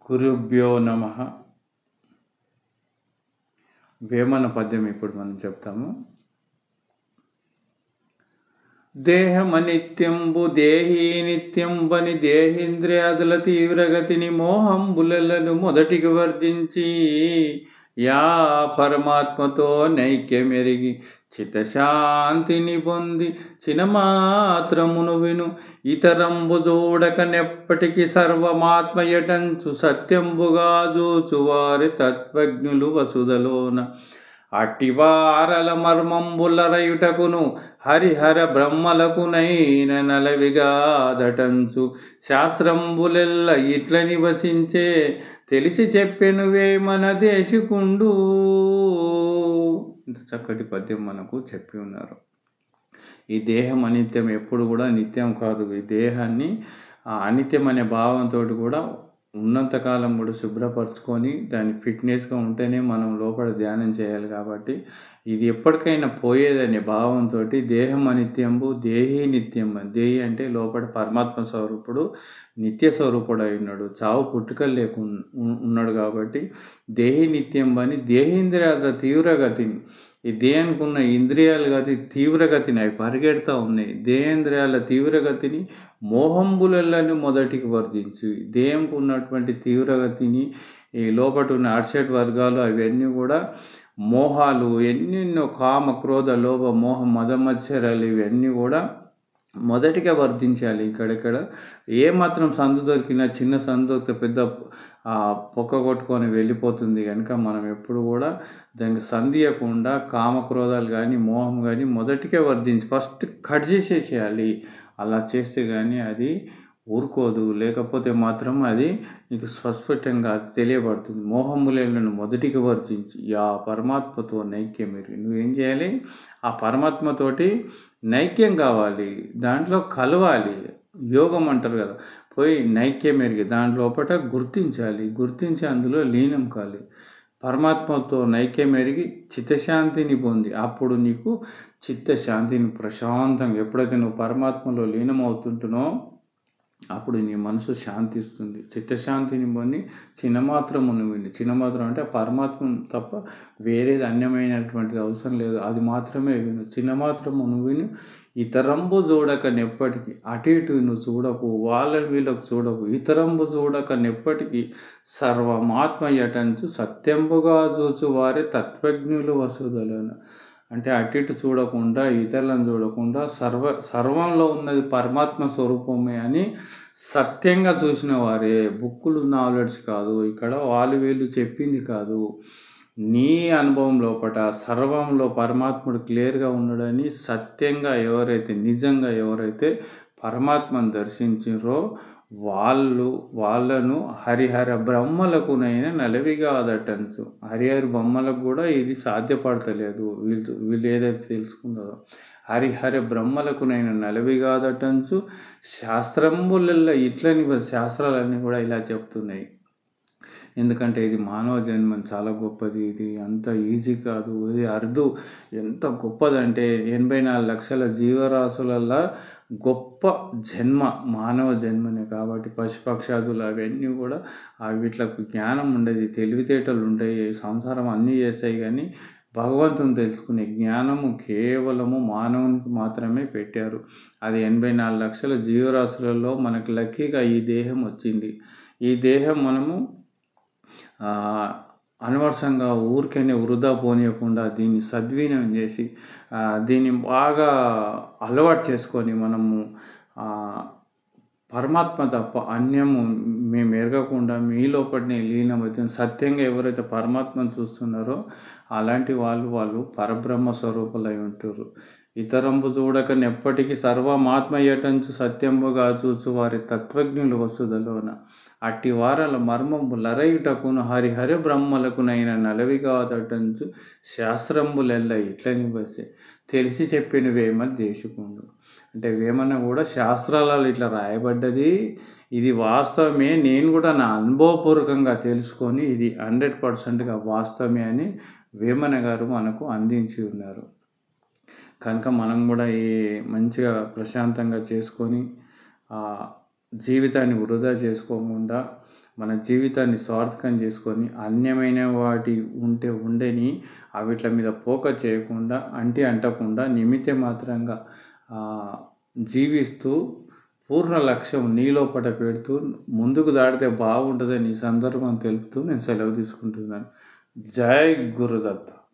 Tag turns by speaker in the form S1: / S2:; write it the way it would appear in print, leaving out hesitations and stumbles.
S1: గురుభ్యో నమః. వేమన పద్యం ఇప్పుడు మనం చెప్తాము. దేహమనిత్యంబు దేహీ నిత్యంబని దేహేంద్రియాదుల తీవ్రగతిని మోహంబులను మొదటికి వర్జించి యా పరమాత్మతో నైక్యమెరిగి చిత్తశాంతిని పొంది చినమాత్రమును విను ఇతరంబు చూడక నెప్పటికి సర్వమాత్మయటంచు సత్యంబుగా జూచువారి తత్వజ్ఞులు వసుదలోన అట్టివారల మర్మంబులరయుటకును హరిహర బ్రహ్మలకునైన నలవిగాదటంచు శాస్త్రంబులెల్ల ఇట్ల నివసించే తెలిసి చెప్పెను వేమన దేశికుండు. ఇంత చక్కటి పద్యం మనకు చెప్పి ఉన్నారు. ఈ దేహం అనిత్యం, ఎప్పుడు కూడా నిత్యం కాదు. ఈ దేహాన్ని అనిత్యం అనే భావంతో కూడా ఉన్నంతకాలం కూడా శుభ్రపరచుకొని దాన్ని ఫిట్నెస్గా ఉంటేనే మనం లోపల ధ్యానం చేయాలి. కాబట్టి ఇది ఎప్పటికైనా పోయేదనే భావంతో దేహం అనిత్యంబు దేహీ నిత్యం. దేహి అంటే లోపల పరమాత్మ స్వరూపుడు, నిత్య స్వరూపుడు అయి ఉన్నాడు, చావు పుట్టుకలు లేకుండా ఉన్నాడు. కాబట్టి దేహి నిత్యం అని దేహేంద్రియాల తీవ్రగతిని, ఈ దేహానికి ఉన్న ఇంద్రియాలు గతి తీవ్రగతిని అవి పరిగెడతా ఉన్నాయి. దేహేంద్రియాల తీవ్రగతిని మోహంబులను మొదటికి వర్జించి, దేహంకు ఉన్నటువంటి తీవ్రగతిని ఈ లోపల ఉన్న అర్షట్ వర్గాలు అవన్నీ కూడా మోహాలు ఎన్నెన్నో కామ క్రోధ లోభ మోహ మదమత్సరాలు ఇవన్నీ కూడా మొదటిగా వర్ధించాలి. ఇక్కడెక్కడ ఏమాత్రం సందు దొరికినా, చిన్న సందు దొరికితే పెద్ద పొక్క కొట్టుకొని వెళ్ళిపోతుంది. కనుక మనం ఎప్పుడు కూడా దానికి సంధియకుండా కామక్రోధాలు కానీ మోహం కానీ మొదటికే వర్ధించి ఫస్ట్ కట్ చేసేసేయాలి. అలా చేస్తే కానీ అది ఊరుకోదు. లేకపోతే మాత్రం అది నీకు స్పష్టంగా తెలియబడుతుంది. మోహములను మొదటికి వర్జించి యా పరమాత్మతో నైక్యం మీరు నువ్వేం చేయాలి? ఆ పరమాత్మతోటి నైక్యం కావాలి, దాంట్లో కలవాలి. యోగం అంటారు కదా, పోయి నైక్యం ఎరిగి దాంట్లోపట గుర్తించి అందులో లీనం కాలి. పరమాత్మతో నైక్యం ఎరిగి చిత్తశాంతిని పొంది, అప్పుడు నీకు చిత్తశాంతిని ప్రశాంతంగా ఎప్పుడైతే నువ్వు పరమాత్మలో లీనం అవుతుంటునో అప్పుడు నీ మనసు శాంతిస్తుంది. చిత్తశాంతిని పొంది చిన్నమాత్రమును విని, చిన్నమాత్రం అంటే పరమాత్మ తప్ప వేరేది అన్యమైనటువంటిది అవసరం లేదు, అది మాత్రమే విను. చిన్నమాత్రమును విని ఇతరంబు చూడక నెప్పటికి, అటు ఇటు నువ్వు చూడకు, వాళ్ళని వీళ్ళకు చూడకు, ఇతరంబు చూడక నెప్పటికి సర్వమాత్మ యటంచు సత్యంబుగా చూచు వారి తత్వజ్ఞులు వసుదలను. అంటే అటు ఇటు చూడకుండా, ఇతరులను చూడకుండా సర్వంలో ఉన్నది పరమాత్మ స్వరూపమే అని సత్యంగా చూసిన వారే. బుక్కులు నాలెడ్జ్ కాదు, ఇక్కడ వాళ్ళు వీళ్ళు చెప్పింది కాదు, నీ అనుభవం లోపట సర్వంలో పరమాత్ముడు క్లియర్గా ఉన్నాడని సత్యంగా నిజంగా ఎవరైతే పరమాత్మను దర్శించారో వాళ్ళను హరిహర బ్రహ్మలకునైనా నలవిగాదటంచు. హరిహర బ్రహ్మలకు కూడా ఇది సాధ్యపడతలేదు. వీళ్ళు ఏదైతే తెలుసుకున్నారో హరిహర బ్రహ్మలకునైనా నలవిగాదటంచు శాస్త్రంబులల్లో ఇట్లని శాస్త్రాలన్నీ కూడా ఇలా చెప్తున్నాయి. ఎందుకంటే ఇది మానవ జన్మ చాలా గొప్పది. ఇది అంత ఈజీ కాదు, ఇది అరుదు. ఎంత గొప్పదంటే 84 లక్షల జీవరాశులల్లో గొప్ప జన్మ మానవ జన్మనే. కాబట్టి పశుపక్షాదులు అవన్నీ కూడా వీటికి జ్ఞానం ఉండేది, తెలివితేటలు ఉంటాయి, సంసారం అన్నీ చేస్తాయి. కానీ భగవంతుని తెలుసుకునే జ్ఞానము కేవలము మానవునికి మాత్రమే పెట్టారు. అది 84 లక్షల జీవరాశులలో మనకు లక్కీగా ఈ దేహం వచ్చింది. ఈ దేహం మనము అనవసరంగా ఊరికనే వృధా పోనీయకుండా దీన్ని సద్వినియోగం చేసి దీన్ని బాగా అలవాటు చేసుకొని మనము పరమాత్మ తప్ప అన్యము మేము ఎరగకుండా మీ లోపలనే లీనమవుతుంది. సత్యంగా ఎవరైతే పరమాత్మను చూస్తున్నారో అలాంటి వాళ్ళు పరబ్రహ్మ స్వరూపులై ఉంటారు. ఇతరంబు చూడక నెప్పటికీ సర్వమాత్మ యటంచు సత్యంబుగా చూచు వారి తత్వజ్ఞులు వసుదలోన అట్టి వారల మర్మంబు లరయుటకును హరిహర బ్రహ్మలకునైన నలవిగాదటంచు శాస్త్రంబులెల్ల ఇట్ల నివసే తెలిసి చెప్పిన వేమన దేశికుండు. అంటే వేమన కూడా శాస్త్రాలలో ఇట్లా రాయబడ్డది, ఇది వాస్తవమే, నేను కూడా నా అనుభవపూర్వకంగా తెలుసుకొని ఇది 100%గా వాస్తవమే అని వేమన గారు మనకు అందించి ఉన్నారు. కనుక మనం కూడా ఈ మంచిగా ప్రశాంతంగా చేసుకొని జీవితాన్ని వృధా చేసుకోకుండా మన జీవితాన్ని స్వార్థకం చేసుకొని అన్యమైన వాటి ఉంటే ఉండని అవిట్ల మీద ఫోకస్ చేయకుండా అంటకుండా నిమిత్త మాత్రంగా జీవిస్తూ పూర్ణ లక్ష్యం నీ లోపట పెడుతూ ముందుకు దాటితే బాగుంటుందని ఈ సందర్భం తెలుపుతూ నేను సెలవు తీసుకుంటున్నాను. జై గురుదత్త.